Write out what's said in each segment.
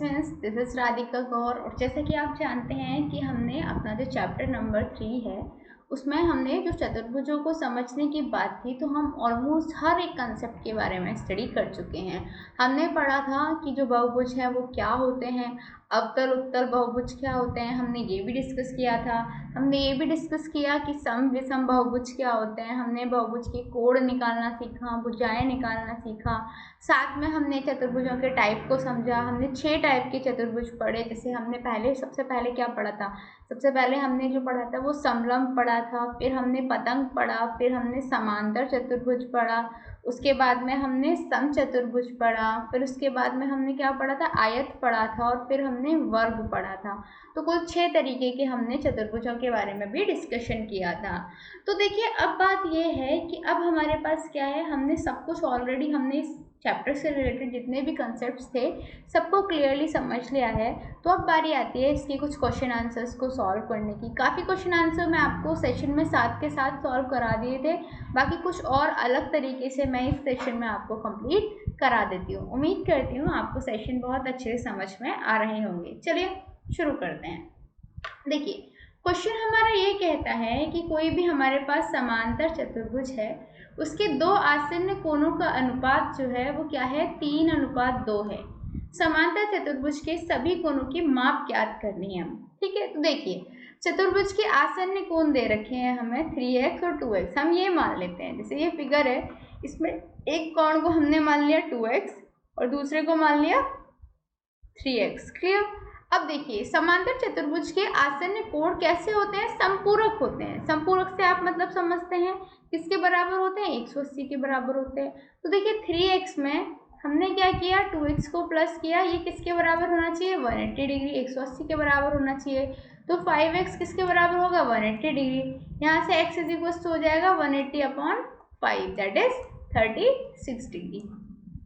Students, this is Radhika गौर। और जैसे कि आप जानते हैं कि हमने अपना जो चैप्टर नंबर 3 है उसमें हमने जो चतुर्भुजों को समझने की बात की, तो हम ऑलमोस्ट हर एक कंसेप्ट के बारे में स्टडी कर चुके हैं। हमने पढ़ा था कि जो बहुभुज है वो क्या होते हैं, अवतल उत्तल बहुभुज क्या होते हैं, हमने ये भी डिस्कस किया था। हमने ये भी डिस्कस किया कि सम विषम बहुभुज क्या होते हैं, हमने बहुभुज के कोण निकालना सीखा, भुजाएं निकालना सीखा। साथ में हमने चतुर्भुजों के टाइप को समझा। हमने 6 टाइप के चतुर्भुज पढ़े। जैसे हमने सबसे पहले क्या पढ़ा था, सबसे पहले हमने जो पढ़ा था वो समलंब पढ़ा था, फिर हमने पतंग पढ़ा, फिर हमने समांतर चतुर्भुज पढ़ा, उसके बाद में हमने सम चतुर्भुज पढ़ा, फिर उसके बाद में हमने क्या पढ़ा था, आयत पढ़ा था, और फिर हमने वर्ग पढ़ा था। तो कुल 6 तरीके के हमने चतुर्भुजों के बारे में भी डिस्कशन किया था। तो देखिए, अब बात ये है कि अब हमारे पास क्या है, हमने सब कुछ ऑलरेडी हमने इस चैप्टर से रिलेटेड जितने भी कंसेप्ट्स थे सबको क्लियरली समझ लिया है। तो अब बारी आती है इसके कुछ क्वेश्चन आंसर्स को सॉल्व करने की। काफ़ी क्वेश्चन आंसर मैं आपको सेशन में साथ के साथ सॉल्व करा दिए थे, बाकी कुछ और अलग तरीके से मैं इस सेशन में आपको कंप्लीट करा देती हूँ। उम्मीद करती हूँ आपको सेशन बहुत अच्छे से समझ में आ रहे होंगे। चलिए शुरू करते हैं। देखिए, क्वेश्चन हमारा ये कहता है कि कोई भी हमारे पास समांतर चतुर्भुज है, उसके दो आसन्न कोणों का अनुपात जो है वो क्या है, 3:2 है। समांतर चतुर्भुज के सभी कोणों की माप ज्ञात करनी है। ठीक है, तो देखिए, चतुर्भुज के आसन्न कोण दे रखे हैं हमें 3x और 2x। हम ये मान लेते हैं, जैसे ये फिगर है, इसमें एक कोण को हमने मान लिया 2x और दूसरे को मान लिया 3x। क्लियर। अब देखिए, समांतर चतुर्भुज के आसन्न कोण कैसे होते हैं, समपूरक होते हैं। समपूरक से आप मतलब समझते हैं किसके बराबर होते हैं, 180 के बराबर होते हैं। तो देखिए 3x में हमने क्या किया, 2x को प्लस किया, ये किसके बराबर होना चाहिए, 180 डिग्री, 180 के बराबर होना चाहिए। तो 5x किसके बराबर होगा, 180 डिग्री। यहाँ से x इज इक्वल हो जाएगा 180/5, दैट इज 36 डिग्री।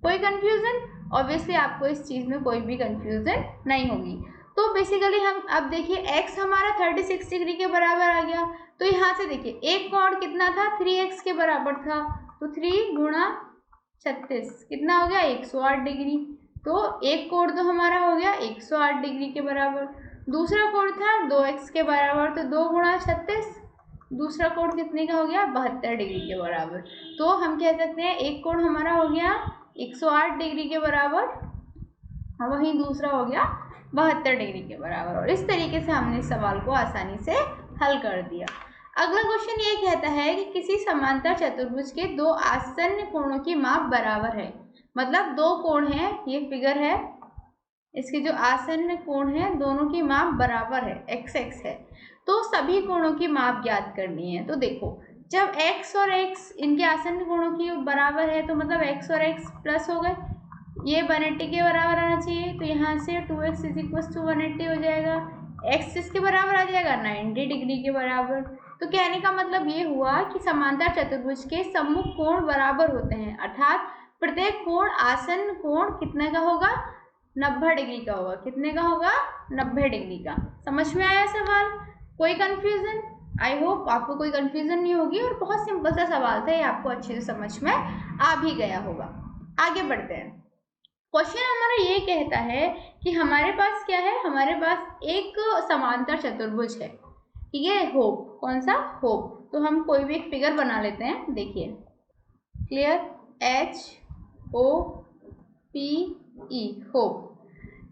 कोई कंफ्यूजन? ऑब्वियसली आपको इस चीज़ में कोई भी कंफ्यूजन नहीं होगी। तो बेसिकली हम अब देखिए x हमारा 36 डिग्री के बराबर आ गया। तो यहाँ से देखिए एक कोण कितना था, 3x के बराबर था, तो 3 गुणा 36 कितना हो गया, 108 डिग्री। तो एक कोण तो हमारा हो गया 108 डिग्री के बराबर। दूसरा कोण था 2x के बराबर, तो 2 गुणा 36, दूसरा कोण कितने का हो गया, 72 डिग्री के बराबर। तो हम कह सकते हैं एक कोण हमारा हो गया 108 डिग्री के बराबर और वहीं दूसरा हो गया 72 डिग्री के बराबर। और इस तरीके से हमने इस सवाल को आसानी से हल कर दिया। अगला क्वेश्चन ये कहता है कि किसी समांतर चतुर्भुज के दो आसन्न कोणों की माप बराबर है। मतलब दो कोण हैं, ये फिगर है, इसके जो आसन्न कोण है दोनों की माप बराबर है, x x है। तो सभी कोणों की माप ज्ञात करनी है। तो देखो, जब x और x इनके आसन्न कोणों की बराबर है तो मतलब x और x प्लस हो गए, ये 180 के बराबर आना चाहिए। तो यहाँ से 2x इज इक्वल टू 180 हो जाएगा, x इसके बराबर आ जाएगा 90 डिग्री के बराबर। तो कहने का मतलब ये हुआ कि समांतर चतुर्भुज के सम्मुख कोण बराबर होते हैं, अर्थात प्रत्येक कोण आसन्न कोण कितने का होगा, 90 डिग्री का होगा। कितने का होगा, 90 डिग्री का। समझ में आया सवाल? कोई कंफ्यूजन? आई होप आपको कोई कंफ्यूजन नहीं होगी और बहुत सिंपल सा सवाल था, ये आपको अच्छे से समझ में आ भी गया होगा। आगे बढ़ते हैं। क्वेश्चन हमारा ये कहता है कि हमारे पास क्या है, हमारे पास एक समांतर चतुर्भुज है, ठीक है, होप। कौन सा, होप। तो हम कोई भी एक फिगर बना लेते हैं। देखिए, क्लियर, HOPE, होप।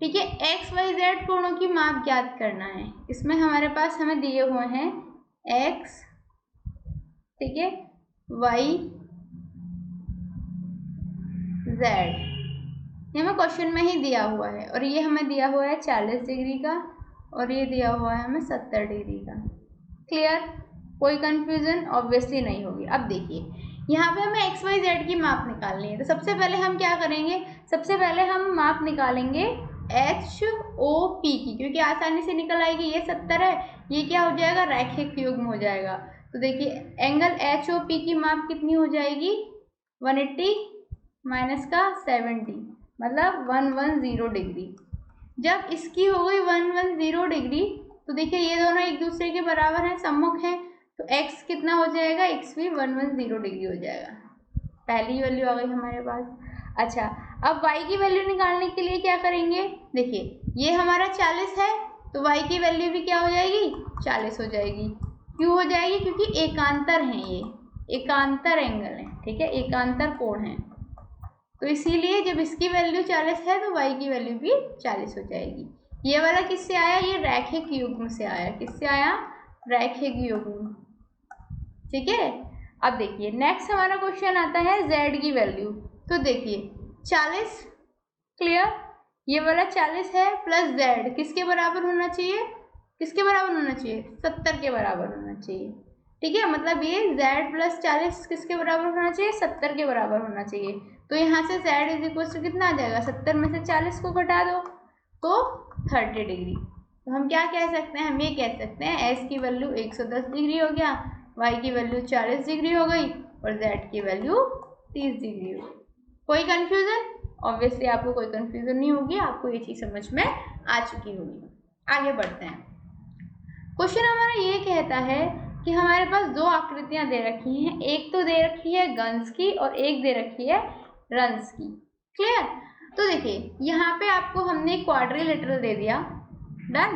ठीक है, XYZ कोणों की माप ज्ञात करना है। इसमें हमारे पास हमें दिए हुए हैं x, ठीक है, y, z, ये हमें क्वेश्चन में ही दिया हुआ है। और ये हमें दिया हुआ है 40 डिग्री का और ये दिया हुआ है हमें 70 डिग्री का। क्लियर? कोई कंफ्यूजन ऑब्वियसली नहीं होगी। अब देखिए, यहाँ पे हमें XYZ की माप निकालनी है। तो सबसे पहले हम क्या करेंगे, सबसे पहले हम माप निकालेंगे HOP की, क्योंकि आसानी से निकल आएगी। ये 70 है, ये क्या हो जाएगा, रैखिक युग्म हो जाएगा। तो देखिए, एंगल HOP की माप कितनी हो जाएगी, 180 माइनस का 70, मतलब 110 डिग्री। जब इसकी हो गई 110 डिग्री, तो देखिए ये दोनों एक दूसरे के बराबर हैं, सम्मुख हैं। तो x कितना हो जाएगा, x भी 110 डिग्री हो जाएगा। पहली वैल्यू आ गई हमारे पास। अच्छा, अब y की वैल्यू निकालने के लिए क्या करेंगे, देखिए ये हमारा 40 है तो y की वैल्यू भी क्या हो जाएगी, 40 हो जाएगी। क्यों हो जाएगी, क्योंकि एकांतर हैं, ये एकांतर एंगल है, ठीक है, एकांतर कोण है, तो इसीलिए जब इसकी वैल्यू 40 है तो y की वैल्यू भी 40 हो जाएगी। ये वाला किससे आया, ये रैखिक युग्म से आया, किससे आया, रैखिक युग्म, ठीक है। अब देखिए नेक्स्ट हमारा क्वेश्चन आता है z की वैल्यू, तो देखिए 40 क्लियर, ये वाला 40 है प्लस z किसके बराबर होना चाहिए, किसके बराबर होना चाहिए, 70 के बराबर होना चाहिए, ठीक है। मतलब ये z प्लस 40 किसके बराबर होना चाहिए, 70 के बराबर होना चाहिए। तो यहाँ से z इज इक्वल टू कितना आ जाएगा, 70 में से 40 को घटा दो तो 30 डिग्री। तो हम क्या कह सकते हैं, हम ये कह सकते हैं s की वैल्यू 110 डिग्री हो गया, y की वैल्यू 40 डिग्री हो गई और z की वैल्यू 30 डिग्री हो गई। कोई कंफ्यूजन, ऑब्वियसली आपको कोई कंफ्यूजन नहीं होगी, आपको ये चीज समझ में आ चुकी होगी। आगे बढ़ते हैं, क्वेश्चन हमारा ये कहता है कि हमारे पास दो आकृतियां दे रखी हैं, एक तो दे रखी है गन्स की और एक दे रखी है रंस की, क्लियर। तो देखिए यहाँ पे आपको हमने क्वाड्रिलेटरल दे दिया, डन,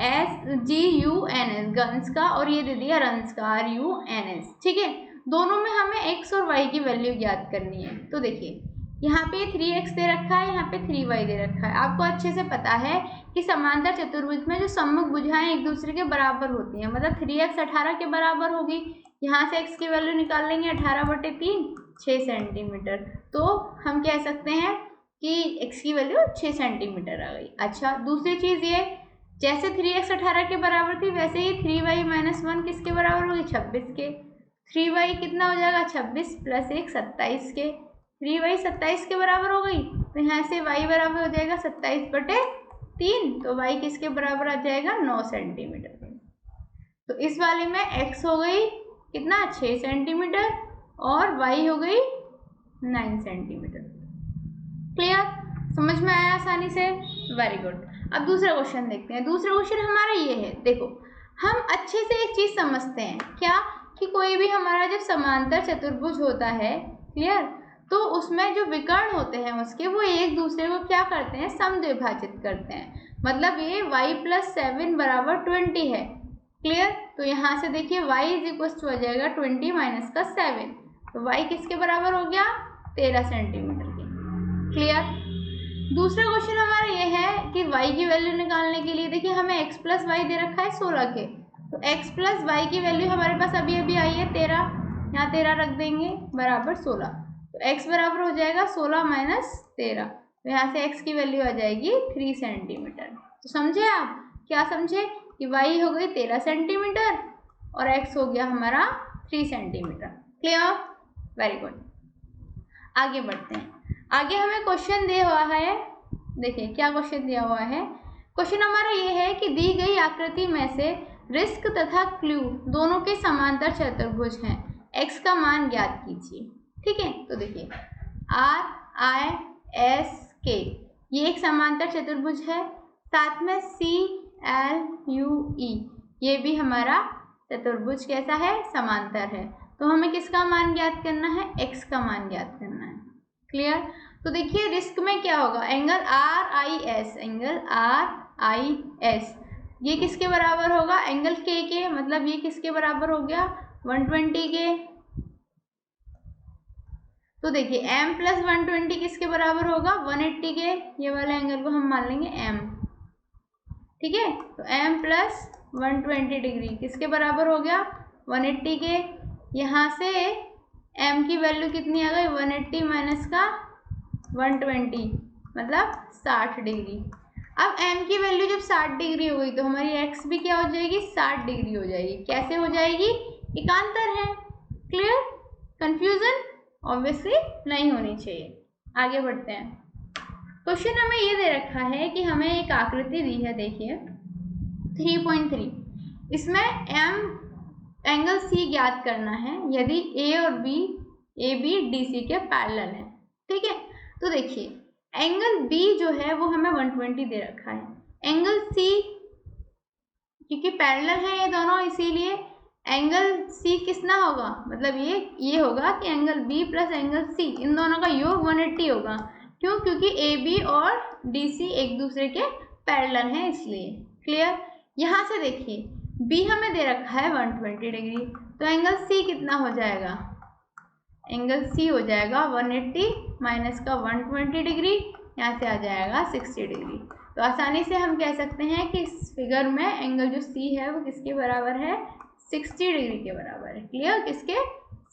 SGUNS गन्स का, और ये दे दिया रंस का RUNS, ठीक है। दोनों में हमें x और y की वैल्यू ज्ञात करनी है। तो देखिए यहाँ पे 3x दे रखा है, यहाँ पे 3y दे रखा है। आपको अच्छे से पता है कि समांतर चतुर्भुज में जो सम्मुख भुजाएं एक दूसरे के बराबर होती हैं, मतलब 3x 18 के बराबर होगी, यहाँ से x की वैल्यू निकाल लेंगे 18/3 6 सेंटीमीटर, तो हम कह सकते हैं कि x की वैल्यू 6 सेंटीमीटर आ गई। अच्छा, दूसरी चीज ये, जैसे 3x 18 के बराबर थी वैसे ही 3y - 1 किसके बराबर होगी, 26 के। 3y कितना हो जाएगा, 26 + 1 27 के, 3y 27 के बराबर हो गई, तो यहाँ से y बराबर हो जाएगा 27/3, तो y किसके बराबर आ जाएगा, 9 सेंटीमीटर के। तो इस वाले में x हो गई कितना, 6 सेंटीमीटर और y हो गई 9 सेंटीमीटर। क्लियर, समझ में आया आसानी से, वेरी गुड। अब दूसरा क्वेश्चन देखते हैं। दूसरा क्वेश्चन हमारा ये है, देखो हम अच्छे से एक चीज समझते हैं क्या, कि कोई भी हमारा जब समांतर चतुर्भुज होता है, क्लियर, तो उसमें जो विकर्ण होते हैं उसके, वो एक दूसरे को क्या करते हैं, समद्विभाजित करते हैं। मतलब ये y + 7 = 20 है, क्लियर। तो यहाँ से देखिए y = हो जाएगा 20 - 7, तो y किसके बराबर हो गया, 13 सेंटीमीटर के, क्लियर। दूसरा क्वेश्चन हमारा ये है कि y की वैल्यू निकालने के लिए, देखिए हमें x + y दे रखा है 16 के, तो x + y की वैल्यू हमारे पास अभी अभी आई है 13, यहाँ 13 रख देंगे बराबर 16, तो x बराबर हो जाएगा 16 - 13, तो यहाँ से x की वैल्यू आ जाएगी 3 सेंटीमीटर। तो समझे आप, क्या समझे, कि y हो गई 13 सेंटीमीटर और x हो गया हमारा 3 सेंटीमीटर, क्लियर, वेरी गुड। आगे बढ़ते हैं, आगे हमें क्वेश्चन दिया हुआ है, देखिए क्या क्वेश्चन दिया हुआ है। क्वेश्चन हमारा ये है कि दी गई आकृति में से रिस्क तथा क्लू दोनों के समांतर चतुर्भुज हैं, x का मान ज्ञात कीजिए, ठीक है। तो देखिए RISK ये एक समांतर चतुर्भुज है, साथ में CLUE ये भी हमारा चतुर्भुज कैसा है, समांतर है। तो हमें किसका मान ज्ञात करना है, x का मान ज्ञात करना है, क्लियर। तो देखिए रिस्क में क्या होगा, एंगल RIS, एंगल RIS ये किसके बराबर होगा, एंगल K के, मतलब ये किसके बराबर हो गया, 120 के। तो देखिए m + 120 किसके बराबर होगा, 180 के, ये वाले एंगल को हम मान लेंगे m, ठीक है। तो m + 120 डिग्री किसके बराबर हो गया, 180 के। यहाँ से m की वैल्यू कितनी आ गई, 180 - 120 मतलब 60 डिग्री। अब m की वैल्यू जब 60 डिग्री हो गई तो हमारी x भी क्या हो जाएगी, 60 डिग्री हो जाएगी। कैसे हो जाएगी, एकांतर है, क्लियर, कंफ्यूजन ऑब्वियसली नहीं होनी चाहिए। आगे बढ़ते हैं, क्वेश्चन हमें ये दे रखा है कि हमें एक आकृति दी है, देखिए 3.3, इसमें m एंगल C ज्ञात करना है यदि A और B AB DC के पैरेलल है, ठीक है। तो देखिए एंगल B जो है वो हमें 120 दे रखा है, एंगल C क्योंकि पैरेलल है ये दोनों इसीलिए एंगल सी कितना होगा, मतलब ये होगा कि angle B plus angle C, इन दोनों का योग 180 होगा। क्यों? क्योंकि ए बी और डी सी एक दूसरे के पैरेलल हैं इसलिए। क्लियर? यहाँ से देखिए बी हमें दे रखा है 120 डिग्री, तो एंगल सी कितना हो जाएगा? एंगल सी हो जाएगा 180 माइनस का 120 डिग्री, यहाँ से आ जाएगा 60 डिग्री। तो आसानी से हम कह सकते हैं कि इस फिगर में एंगल जो सी है वो किसके बराबर है? 60 डिग्री के बराबर है। क्लियर? किसके?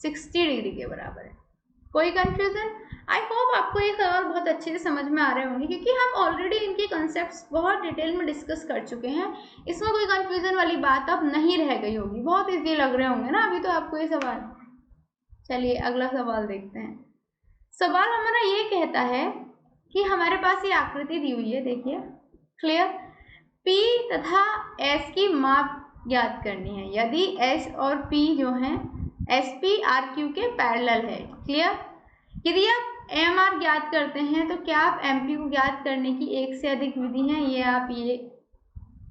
60 डिग्री के बराबर है। कोई कंफ्यूजन? आई होप आपको ये सवाल बहुत अच्छे से समझ में आ रहे होंगे, क्योंकि हम ऑलरेडी इनके कॉन्सेप्ट्स बहुत डिटेल में डिस्कस कर चुके हैं। इसमें कोई कंफ्यूजन वाली बात अब नहीं रह गई होगी। बहुत ईजी लग रहे होंगे ना अभी तो आपको ये सवाल। चलिए अगला सवाल देखते हैं। सवाल हमारा ये कहता है कि हमारे पास ये आकृति दी हुई है, देखिए। क्लियर? P तथा S की माप ज्ञात करनी है यदि S और P जो है SP RQ के पैरेलल है। क्लियर? यदि आप MR ज्ञात करते हैं तो क्या आप MP को ज्ञात करने की एक से अधिक विधि है? ये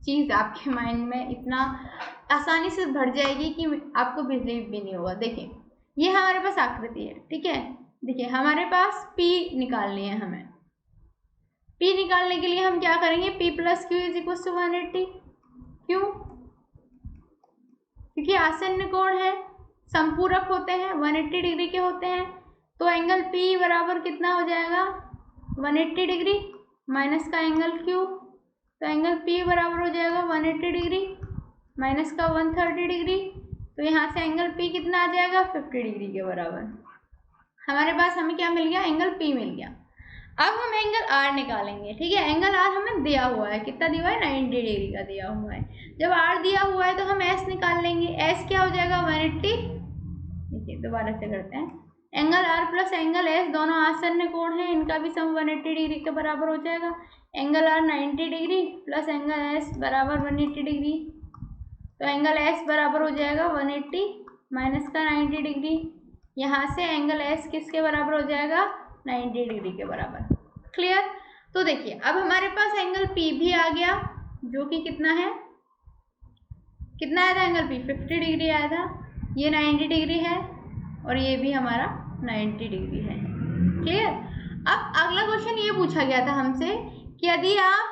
चीज़ आपके माइंड में इतना आसानी से भर जाएगी कि आपको बिलीव भी नहीं होगा। देखिए ये हमारे पास आकृति है, ठीक है। देखिए हमारे पास P निकालनी है हमें। P निकालने के लिए हम क्या करेंगे? P plus Q is equal to 180। क्यों? क्योंकि आसन्न कोण है, संपूरक होते हैं, 180 डिग्री के होते हैं। तो एंगल P बराबर कितना हो जाएगा? 180 डिग्री माइनस का एंगल Q, तो एंगल P बराबर हो जाएगा 180 डिग्री माइनस का 130 डिग्री। तो यहाँ से एंगल P कितना आ जाएगा? 50 डिग्री के बराबर। हमारे पास हमें क्या मिल गया? एंगल P मिल गया। अब हम एंगल R निकालेंगे, ठीक है। एंगल R हमें दिया हुआ है, कितना दिया हुआ है? 90 डिग्री का दिया हुआ है। जब R दिया हुआ है तो हम S निकाल लेंगे। S क्या हो जाएगा? 180। देखिए दोबारा से करते हैं। Angle R plus angle S दोनों आसन्न कोण हैं, इनका भी सम 180 डिग्री के बराबर हो जाएगा। Angle R 90 degree plus angle S बराबर 180 डिग्री, तो एंगल S बराबर हो जाएगा 180 माइनस का 90 डिग्री। यहाँ से एंगल S किसके बराबर हो जाएगा? 90 डिग्री के बराबर। क्लियर? तो देखिए अब हमारे पास एंगल P भी आ गया, जो कि कितना है? कितना आया था एंगल P? 50 डिग्री आया था। ये 90 डिग्री है और ये भी हमारा 90 डिग्री है। क्लियर? अब अगला क्वेश्चन ये पूछा गया था हमसे कि यदि आप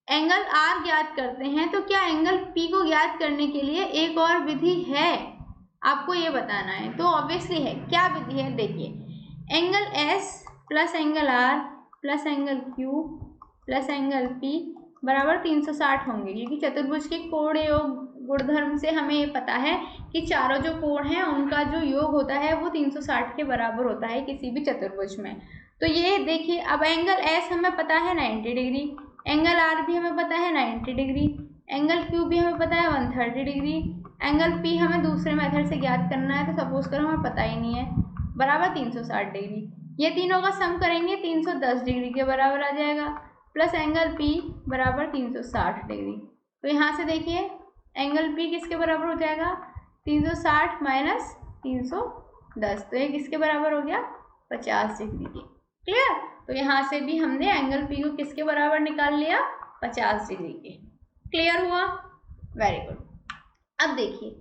एंगल R ज्ञात करते हैं तो क्या एंगल P को ज्ञात करने के लिए एक और विधि है? आपको ये बताना है। तो ऑब्वियसली है। क्या विधि है? देखिए angle S plus angle R plus angle Q plus angle P बराबर 360 होंगे, क्योंकि चतुर्भुज के कोण योग गुणधर्म से हमें ये पता है कि चारों जो कोण हैं उनका जो योग होता है वो 360 के बराबर होता है किसी भी चतुर्भुज में। तो ये देखिए अब एंगल S हमें पता है 90 डिग्री, एंगल R भी हमें पता है 90 डिग्री, एंगल Q भी हमें पता है 130 डिग्री, एंगल P हमें दूसरे मेथड से ज्ञात करना है, तो सपोज करो हमें पता ही नहीं है, बराबर 360 डिग्री। ये तीनों का सम करेंगे 310 डिग्री के बराबर आ जाएगा, प्लस एंगल P बराबर 360 डिग्री। तो यहाँ से देखिए एंगल P किसके बराबर हो जाएगा? 360 माइनस 310, तो ये किसके बराबर हो गया? 50 डिग्री के। क्लियर? तो यहाँ से भी हमने एंगल P को किसके बराबर निकाल लिया? 50 डिग्री के। क्लियर हुआ? Very good. अब देखिए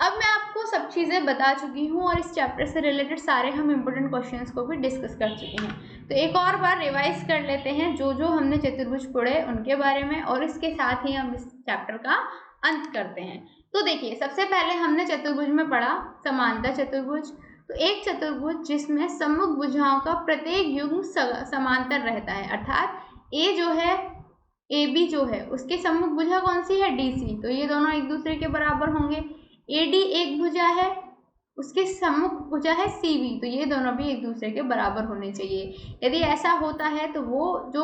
अब मैं आपको सब चीज़ें बता चुकी हूँ और इस चैप्टर से रिलेटेड सारे हम इम्पोर्टेंट क्वेश्चंस को भी डिस्कस कर चुके हैं। तो एक और बार रिवाइज कर लेते हैं जो जो हमने चतुर्भुज पढ़े उनके बारे में, और इसके साथ ही हम इस चैप्टर का अंत करते हैं। तो देखिए सबसे पहले हमने चतुर्भुज में पढ़ा समांतर चतुर्भुज। तो एक चतुर्भुज जिसमें सम्मुख भुजाओं का प्रत्येक युग्म समांतर रहता है, अर्थात ए जो है AB जो है उसके सम्मुख भुजा कौन सी है? DC, तो ये दोनों एक दूसरे के बराबर होंगे। AD एक भुजा है, उसके सम्मुख भुजा है CB, तो ये दोनों भी एक दूसरे के बराबर होने चाहिए। यदि ऐसा होता है तो वो जो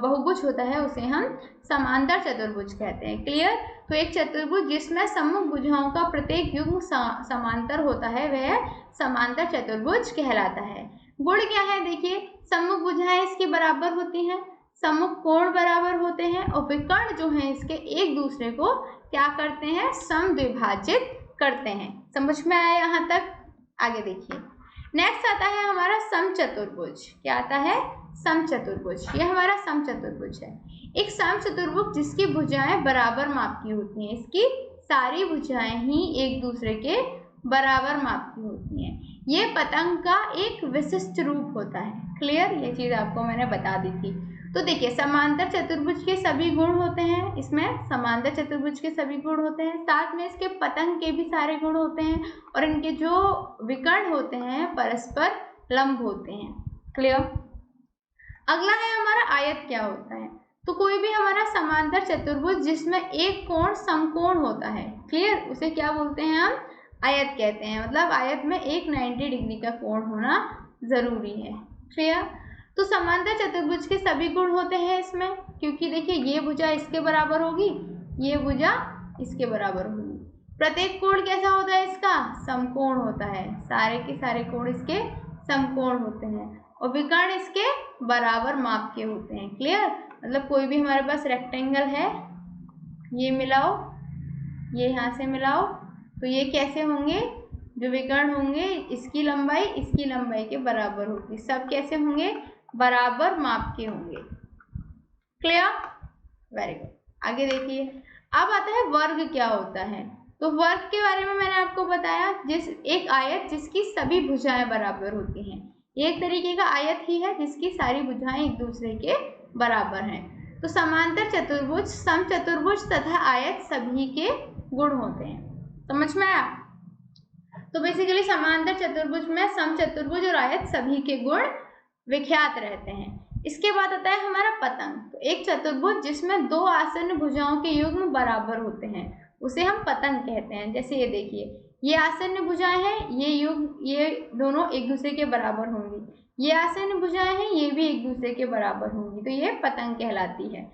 बहुभुज होता है उसे हम समांतर चतुर्भुज कहते हैं। क्लियर? तो एक चतुर्भुज जिसमें सम्मुख भुजाओं का प्रत्येक युग्म समांतर होता है वह समांतर चतुर्भुज कहलाता है। गुण क्या है? देखिए सम्मुख भुजाएं इसकी बराबर होती हैं, सम्मुख कोण बराबर होते हैं, और विकर्ण जो हैं इसके एक दूसरे को क्या करते हैं? समद्विभाजित करते हैं। समझ में आया यहाँ तक? आगे देखिए नेक्स्ट आता है हमारा समचतुर्भुज। क्या आता है? समचतुर्भुज। ये हमारा समचतुर्भुज है। एक समचतुर्भुज जिसकी भुजाएं बराबर माप की होती हैं, इसकी सारी भुजाएं ही एक दूसरे के बराबर माप की होती हैं। ये पतंग का एक विशिष्ट रूप होता है। क्लियर, ये चीज आपको मैंने बता दी थी। तो देखिए, समांतर चतुर्भुज के सभी गुण होते हैं, इसमें समांतर चतुर्भुज के सभी गुण होते हैं, साथ में इसके पतंग के भी सारे गुण होते हैं, और इनके जो विकर्ण होते हैं परस्पर लंब होते हैं। क्लियर। अगला है हमारा आयत क्या होता है। तो कोई भी हमारा समांतर चतुर्भुज जिसमें एक कोण समकोण होता है, क्लियर, उसे क्या बोलते हैं हम, आयत कहते हैं। मतलब आयत में एक 90 डिग्री का कोण होना जरूरी है। क्लियर। तो समांतर चतुर्भुज के सभी गुण होते हैं इसमें, क्योंकि देखिए ये भुजा इसके बराबर होगी, ये भुजा इसके बराबर होगी। प्रत्येक कोण कैसा होता है इसका, समकोण होता है, सारे के सारे कोण इसके समकोण होते हैं, और विकर्ण इसके बराबर माप के होते हैं। क्लियर। मतलब कोई भी हमारे पास रेक्टेंगल है, ये मिलाओ, ये यहाँ से मिलाओ, तो ये कैसे होंगे, जो विकर्ण होंगे इसकी लंबाई के बराबर होगी। सब कैसे होंगे, बराबर माप के होंगे। Clear, very good. आगे देखिए, अब आता है वर्ग क्या होता है। तो वर्ग के बारे में मैंने आपको बताया, जिस एक आयत जिसकी सभी भुजाएं बराबर होती हैं, एक तरीके का आयत ही है जिसकी सारी भुजाएं एक दूसरे के बराबर हैं। तो समांतर चतुर्भुज, समचतुर्भुज तथा आयत सभी के गुण होते हैं। समझ में आया। तो बेसिकली समांतर चतुर्भुज में समचतुर्भुज और आयत सभी के गुण विख्यात रहते हैं। इसके बाद आता है हमारा पतंग। तो एक चतुर्भुज जिसमें दो आसन्न भुजाओं के युग्म बराबर होते हैं उसे हम पतंग कहते हैं। जैसे ये देखिए, ये आसन्न भुजाएं हैं, ये दोनों एक दूसरे के बराबर होंगी, ये आसन्न भुजाएं हैं, ये भी एक दूसरे के बराबर होंगी, तो ये पतंग कहलाती है।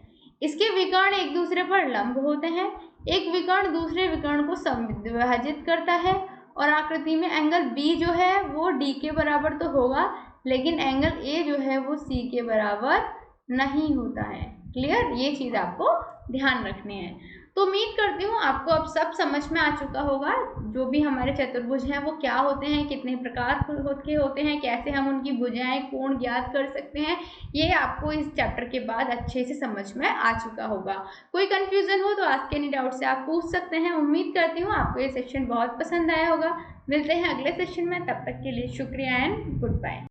इसके विकर्ण एक दूसरे पर लंब होते हैं, एक विकर्ण दूसरे विकर्ण को समविभाजित करता है, और आकृति में एंगल बी जो है वो डी के बराबर तो होगा, लेकिन एंगल ए जो है वो सी के बराबर नहीं होता है। क्लियर, ये चीज आपको ध्यान रखनी है। तो उम्मीद करती हूँ आपको अब सब समझ में आ चुका होगा, जो भी हमारे चतुर्भुज हैं वो क्या होते हैं, कितने प्रकार के होते हैं, कैसे हम उनकी भुजाएं कोण ज्ञात कर सकते हैं, ये आपको इस चैप्टर के बाद अच्छे से समझ में आ चुका होगा। कोई कंफ्यूजन हो तो आस्क एनी डाउट से आप पूछ सकते हैं। उम्मीद करती हूँ आपको ये सेशन बहुत पसंद आया होगा। मिलते हैं अगले सेशन में, तब तक के लिए शुक्रिया एंड गुड बाय।